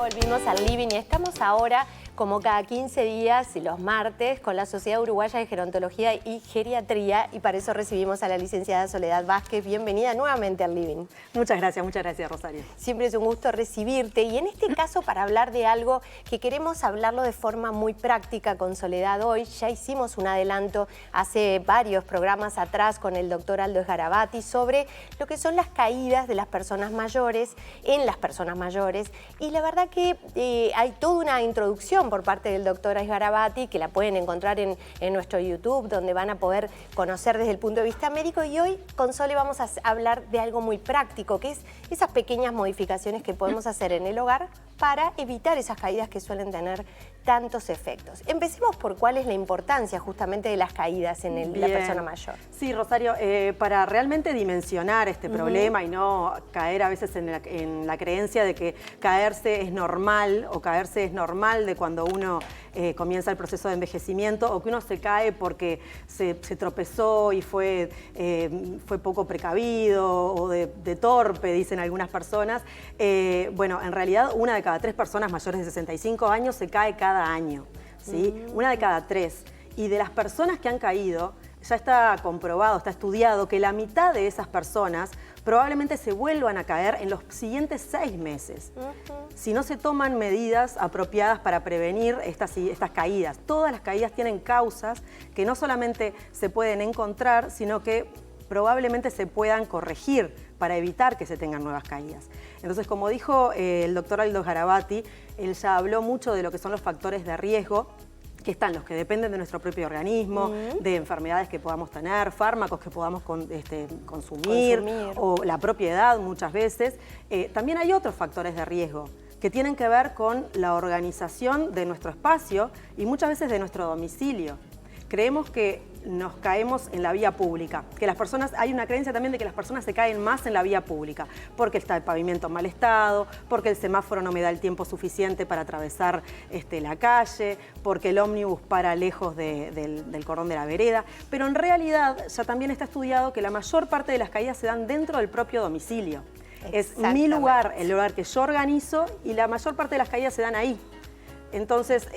volvimos al living y estamos ahora, como cada 15 días, los martes, con la Sociedad Uruguaya de Gerontología y Geriatría, y para eso recibimos a la licenciada Soledad Vázquez. Bienvenida nuevamente al living. Muchas gracias, Rosario. Siempre es un gusto recibirte, y en este caso para hablar de algo que queremos hablarlo de forma muy práctica con Soledad hoy. Ya hicimos un adelanto hace varios programas atrás con el doctor Aldo Sgarabati sobre lo que son las caídas de las personas mayores, en las personas mayores, y la verdad que hay toda una introducción por parte del doctor Sgarabati que la pueden encontrar en nuestro YouTube, donde van a poder conocer desde el punto de vista médico, y hoy con Sole vamos a hablar de algo muy práctico, que es esas pequeñas modificaciones que podemos hacer en el hogar para evitar esas caídas que suelen tener tantos efectos. Empecemos por cuál es la importancia justamente de las caídas en la persona mayor. Sí, Rosario, para realmente dimensionar este problema y no caer a veces en la creencia de que caerse es normal o caerse es normal de cuando uno comienza el proceso de envejecimiento, o que uno se cae porque se tropezó y fue poco precavido o de torpe, dicen algunas personas. Bueno, en realidad una de cada 3 personas mayores de 65 años se cae cada año, ¿sí? Una de cada 3. Y de las personas que han caído, ya está comprobado, está estudiado que la mitad de esas personas probablemente se vuelvan a caer en los siguientes 6 meses. Si no se toman medidas apropiadas para prevenir estas caídas. Todas las caídas tienen causas que no solamente se pueden encontrar, sino que probablemente se puedan corregir para evitar que se tengan nuevas caídas. Entonces, como dijo el doctor Aldo Sgarabati, él ya habló mucho de lo que son los factores de riesgo, que están los que dependen de nuestro propio organismo, de enfermedades que podamos tener, fármacos que podamos consumir, o la propia edad muchas veces. También hay otros factores de riesgo que tienen que ver con la organización de nuestro espacio y muchas veces de nuestro domicilio. Creemos que nos caemos en la vía pública, que las personas, hay una creencia también de que las personas se caen más en la vía pública, porque está el pavimento en mal estado, porque el semáforo no me da el tiempo suficiente para atravesar la calle, porque el ómnibus para lejos del cordón de la vereda, pero en realidad ya también está estudiado que la mayor parte de las caídas se dan dentro del propio domicilio. Es mi lugar, el lugar que yo organizo, y la mayor parte de las caídas se dan ahí. Entonces,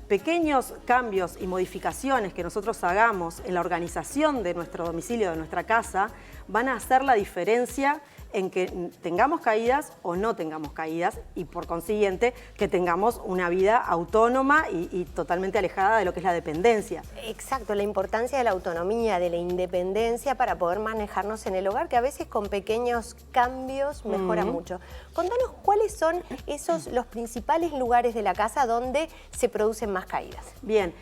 pequeños cambios y modificaciones que nosotros hagamos en la organización de nuestro domicilio, de nuestra casa, van a hacer la diferencia en que tengamos caídas o no tengamos caídas, y por consiguiente que tengamos una vida autónoma y totalmente alejada de lo que es la dependencia. Exacto, la importancia de la autonomía, de la independencia para poder manejarnos en el hogar, que a veces con pequeños cambios mejora mucho. Contanos cuáles son los principales lugares de la casa donde se producen más caídas. Bien,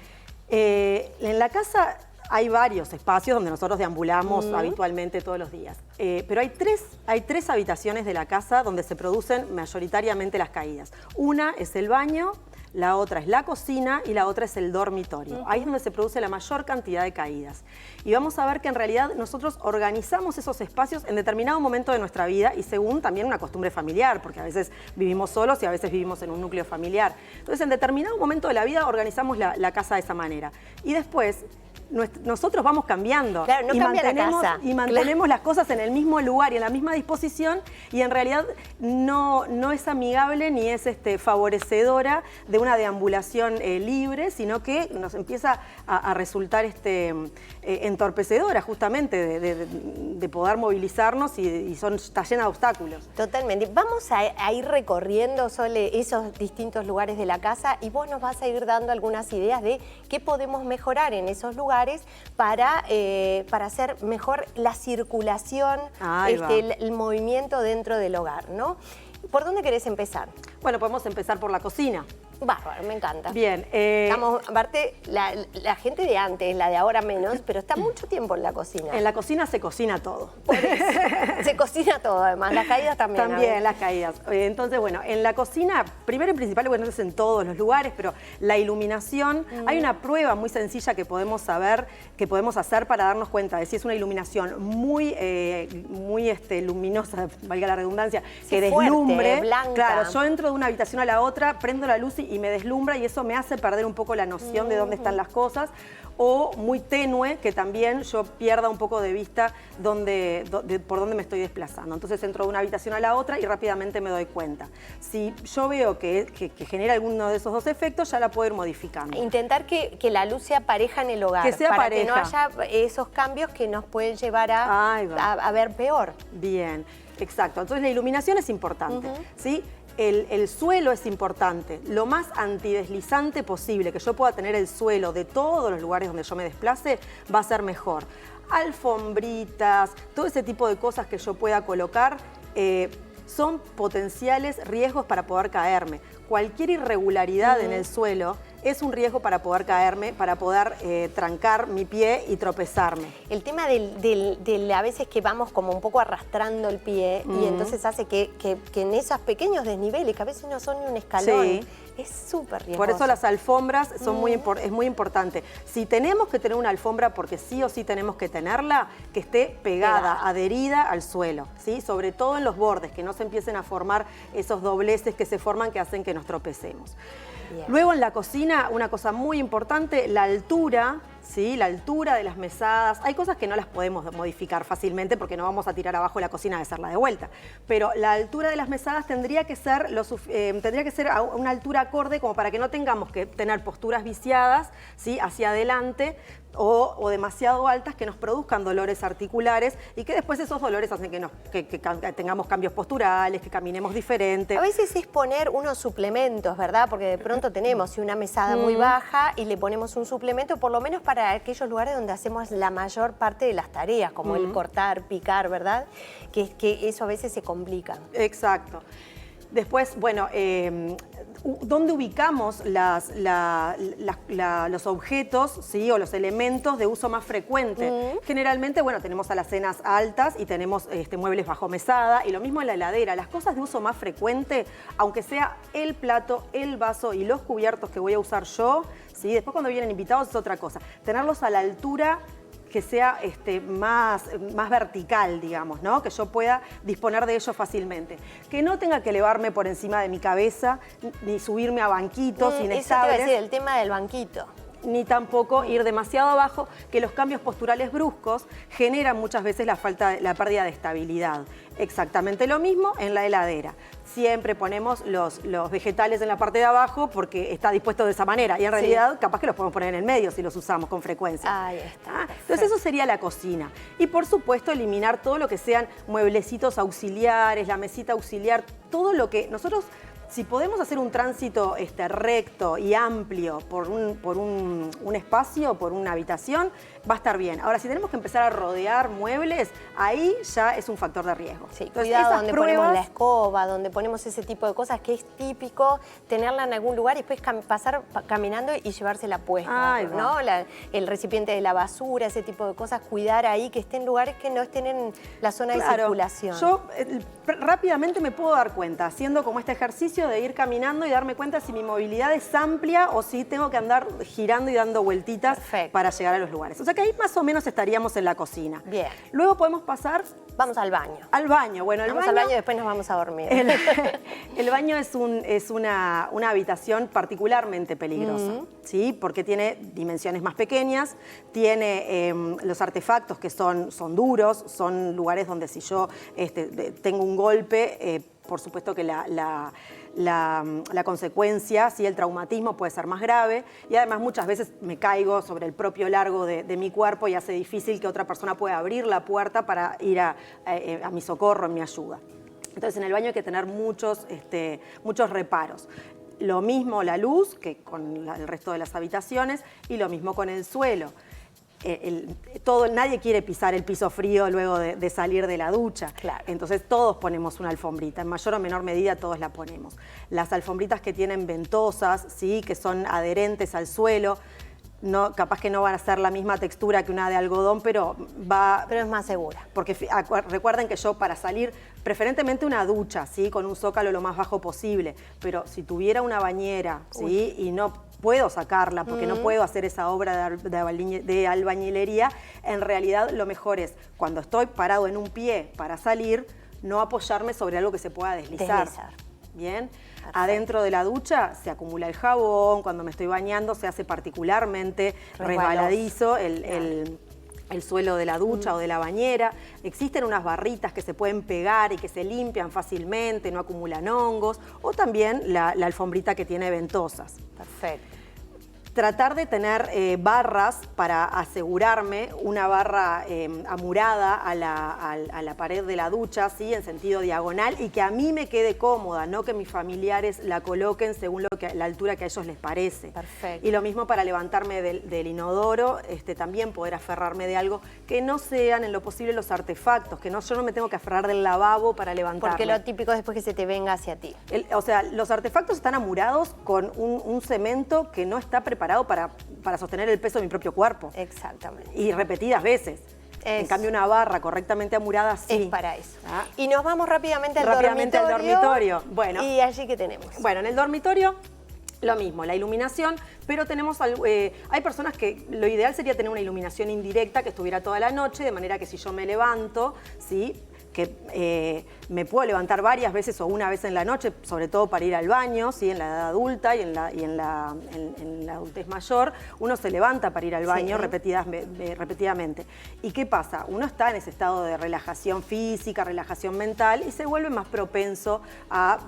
en la casa hay varios espacios donde nosotros deambulamos habitualmente todos los días, pero hay tres habitaciones de la casa donde se producen mayoritariamente las caídas. Una es el baño, la otra es la cocina y la otra es el dormitorio. Ahí es donde se produce la mayor cantidad de caídas. Y vamos a ver que en realidad nosotros organizamos esos espacios en determinado momento de nuestra vida y según también una costumbre familiar, porque a veces vivimos solos y a veces vivimos en un núcleo familiar. Entonces, en determinado momento de la vida organizamos la casa de esa manera. Y después nosotros vamos cambiando, claro, no cambia la casa, y mantenemos las cosas en el mismo lugar y en la misma disposición, y en realidad no es amigable ni es favorecedora de una deambulación libre, sino que nos empieza a resultar entorpecedora justamente de poder movilizarnos y está llena de obstáculos. Totalmente. Vamos a ir recorriendo, Sole, esos distintos lugares de la casa, y vos nos vas a ir dando algunas ideas de qué podemos mejorar en esos lugares para hacer mejor la circulación, el movimiento dentro del hogar, ¿no? ¿Por dónde querés empezar? Bueno, podemos empezar por la cocina. Bárbaro, me encanta. Bien. Aparte, la gente de antes, la de ahora menos, pero está mucho tiempo en la cocina. En la cocina se cocina todo. Por eso. Se cocina todo, además. Las caídas también. También, las caídas. Entonces, bueno, en la cocina, primero y principal, bueno, no es en todos los lugares, pero la iluminación, hay una prueba muy sencilla que podemos hacer para darnos cuenta de si es una iluminación muy luminosa, valga la redundancia, que deslumbre. Fuerte, blanca. Claro, yo entro de una habitación a la otra, prendo la luz y y me deslumbra y eso me hace perder un poco la noción de dónde están las cosas, o muy tenue, que también yo pierda un poco de vista por dónde me estoy desplazando. Entonces entro de una habitación a la otra y rápidamente me doy cuenta. Si yo veo que genera alguno de esos dos efectos, ya la puedo ir modificando. Intentar que la luz sea pareja en el hogar, que sea para pareja. que no haya esos cambios que nos pueden llevar a ver peor. Bien, exacto. Entonces la iluminación es importante, ¿sí? El suelo es importante, lo más antideslizante posible que yo pueda tener el suelo de todos los lugares donde yo me desplace va a ser mejor. Alfombritas, todo ese tipo de cosas que yo pueda colocar son potenciales riesgos para poder caerme. Cualquier irregularidad en el suelo es un riesgo para poder caerme, para poder trancar mi pie y tropezarme. El tema a veces que vamos como un poco arrastrando el pie y entonces hace que en esos pequeños desniveles, que a veces no son ni un escalón, es súper riesgoso. Por eso las alfombras son es muy importante. Si tenemos que tener una alfombra, porque sí o sí tenemos que tenerla, que esté pegada, adherida al suelo, ¿sí? Sobre todo en los bordes, que no se empiecen a formar esos dobleces que se forman que hacen que nos tropecemos. Bien. Luego en la cocina, una cosa muy importante, la altura, ¿sí? La altura de las mesadas. Hay cosas que no las podemos modificar fácilmente porque no vamos a tirar abajo la cocina de hacerla de vuelta. Pero la altura de las mesadas tendría que ser a una altura acorde como para que no tengamos que tener posturas viciadas, ¿sí? Hacia adelante o demasiado altas que nos produzcan dolores articulares y que después esos dolores hacen que tengamos cambios posturales, que caminemos diferente. A veces es poner unos suplementos, ¿verdad? Porque de pronto tenemos una mesada muy baja y le ponemos un suplemento, por lo menos para aquellos lugares donde hacemos la mayor parte de las tareas, como el cortar, picar, ¿verdad? Que eso a veces se complica. Exacto. Después, bueno, ¿dónde ubicamos los objetos, ¿sí? O los elementos de uso más frecuente? Generalmente, bueno, tenemos alacenas altas y tenemos muebles bajo mesada y lo mismo en la heladera. Las cosas de uso más frecuente, aunque sea el plato, el vaso y los cubiertos que voy a usar yo, ¿sí? Después cuando vienen invitados es otra cosa. Tenerlos a la altura que sea más vertical, digamos, ¿no? Que yo pueda disponer de ello fácilmente. Que no tenga que elevarme por encima de mi cabeza, ni subirme a banquitos inestables. Eso te iba a decir, el tema del banquito. Ni tampoco ir demasiado abajo, que los cambios posturales bruscos generan muchas veces la pérdida de estabilidad. Exactamente lo mismo en la heladera. Siempre ponemos los vegetales en la parte de abajo porque está dispuesto de esa manera y en realidad capaz que los podemos poner en el medio si los usamos con frecuencia. Ahí está. Entonces eso sería la cocina. Y por supuesto eliminar todo lo que sean mueblecitos auxiliares, la mesita auxiliar, todo lo que nosotros... Si podemos hacer un tránsito recto y amplio por un espacio, por una habitación, va a estar bien. Ahora, si tenemos que empezar a rodear muebles, ahí ya es un factor de riesgo. Sí, entonces, cuidado donde ponemos la escoba, donde ponemos ese tipo de cosas que es típico tenerla en algún lugar y después pasar caminando y llevársela puesta, ¿no? El recipiente de la basura, ese tipo de cosas, cuidar ahí que estén en lugares que no estén en la zona de circulación. Yo rápidamente me puedo dar cuenta, haciendo como este ejercicio de ir caminando y darme cuenta si mi movilidad es amplia o si tengo que andar girando y dando vueltitas para llegar a los lugares. O sea que ahí más o menos estaríamos en la cocina. Bien. Luego podemos pasar... Vamos al baño. Al baño. Bueno, vamos al baño y después nos vamos a dormir. El baño es una habitación particularmente peligrosa, ¿sí? Porque tiene dimensiones más pequeñas, tiene los artefactos que son duros, son lugares donde si yo tengo un golpe, por supuesto que la consecuencia, ¿sí? El traumatismo puede ser más grave y además muchas veces me caigo sobre el propio largo de mi cuerpo y hace difícil que otra persona pueda abrir la puerta para ir a mi socorro, en mi ayuda. Entonces en el baño hay que tener muchos reparos. Lo mismo la luz que con el resto de las habitaciones y lo mismo con el suelo. Nadie quiere pisar el piso frío luego de salir de la ducha. Claro. Entonces todos ponemos una alfombrita, en mayor o menor medida todos la ponemos. Las alfombritas que tienen ventosas, ¿sí? Que son adherentes al suelo, capaz que no van a ser la misma textura que una de algodón, pero es más segura. Porque recuerden que yo para salir, preferentemente una ducha, ¿sí? Con un zócalo lo más bajo posible, pero si tuviera una bañera, ¿sí? Y no puedo sacarla porque no puedo hacer esa obra de albañilería, en realidad lo mejor es cuando estoy parado en un pie para salir, no apoyarme sobre algo que se pueda deslizar. Bien, Perfecto. adentro de la ducha se acumula el jabón, cuando me estoy bañando se hace particularmente resbaladizo el suelo de la ducha o de la bañera. Existen unas barritas que se pueden pegar y que se limpian fácilmente, no acumulan hongos, o también la alfombrita que tiene ventosas. Perfecto. Tratar de tener barras para asegurarme, una barra amurada a la pared de la ducha, ¿sí? En sentido diagonal, y que a mí me quede cómoda, no que mis familiares la coloquen según la altura que a ellos les parece. Perfecto. Y lo mismo para levantarme del inodoro, también poder aferrarme de algo que no sean en lo posible los artefactos, que yo no me tengo que aferrar del lavabo para levantarme. Porque lo típico es después que se te venga hacia ti. O sea, los artefactos están amurados con un cemento que no está preparado para sostener el peso de mi propio cuerpo. Exactamente. Y repetidas veces. En cambio, una barra correctamente amurada sí. Es para eso. Y nos vamos rápidamente al dormitorio. Bueno, ¿y allí qué tenemos? Bueno, en el dormitorio lo mismo, la iluminación, pero tenemos hay personas que lo ideal sería tener una iluminación indirecta que estuviera toda la noche, de manera que si yo me levanto, ¿sí? Que me puedo levantar varias veces o una vez en la noche, sobre todo para ir al baño, ¿sí? En la edad adulta y en la adultez mayor, uno se levanta para ir al baño repetidamente. ¿Y qué pasa? Uno está en ese estado de relajación física, relajación mental y se vuelve más propenso a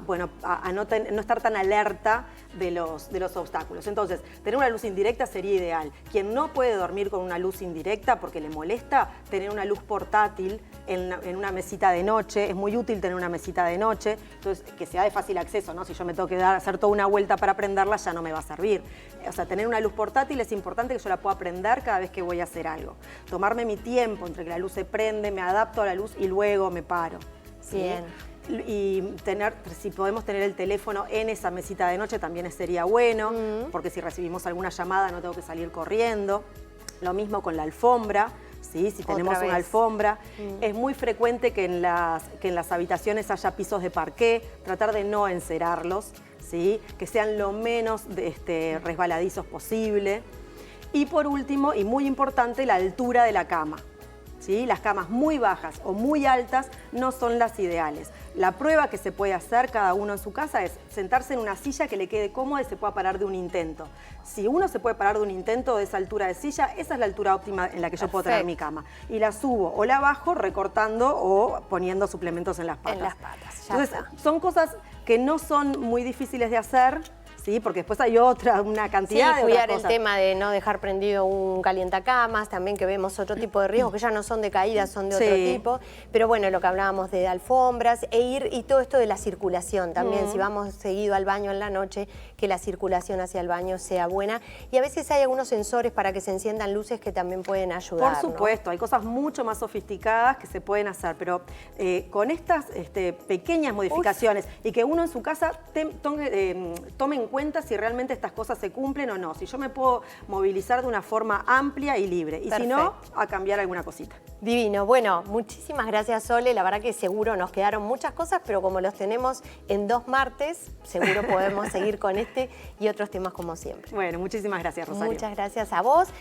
no estar tan alerta de los obstáculos. Entonces, tener una luz indirecta sería ideal. Quien no puede dormir con una luz indirecta porque le molesta, tener una luz portátil en una mesita de noche. Es muy útil tener una mesita de noche, entonces que sea de fácil acceso, ¿no? Si yo me tengo que hacer toda una vuelta para prenderla, ya no me va a servir. O sea, tener una luz portátil es importante que yo la pueda prender cada vez que voy a hacer algo. Tomarme mi tiempo entre que la luz se prende, me adapto a la luz y luego me paro. ¿Sí? Bien. Y si podemos tener el teléfono en esa mesita de noche también sería bueno, porque si recibimos alguna llamada no tengo que salir corriendo. Lo mismo con la alfombra. ¿Sí? Si tenemos una alfombra, es muy frecuente que en las habitaciones haya pisos de parqué, tratar de no encerarlos, ¿sí? Que sean lo menos resbaladizos posible. Y por último, y muy importante, la altura de la cama. ¿Sí? Las camas muy bajas o muy altas no son las ideales. La prueba que se puede hacer cada uno en su casa es sentarse en una silla que le quede cómoda y se pueda parar de un intento. Si uno se puede parar de un intento de esa altura de silla, esa es la altura óptima en la que yo puedo tener mi cama. Y la subo o la bajo recortando o poniendo suplementos en las patas. En las patas, ya Entonces, está. son cosas que no son muy difíciles de hacer, ¿sí? Porque después hay una cantidad de cuidar otras el cosas. tema de no dejar prendido un calientacamas, también que vemos otro tipo de riesgos que ya no son de caídas, son de otro tipo. Pero bueno, lo que hablábamos de alfombras y todo esto de la circulación también, si vamos seguido al baño en la noche, que la circulación hacia el baño sea buena. Y a veces hay algunos sensores para que se enciendan luces que también pueden ayudar. Por supuesto, ¿no? Hay cosas mucho más sofisticadas que se pueden hacer, pero con estas pequeñas modificaciones y que uno en su casa tome en cuenta si realmente estas cosas se cumplen o no. Si yo me puedo movilizar de una forma amplia y libre. Y si no, a cambiar alguna cosita. Divino. Bueno, muchísimas gracias, Sole. La verdad que seguro nos quedaron muchas cosas, pero como los tenemos en 2 martes, seguro podemos seguir con este y otros temas como siempre. Bueno, muchísimas gracias, Rosario. Muchas gracias a vos.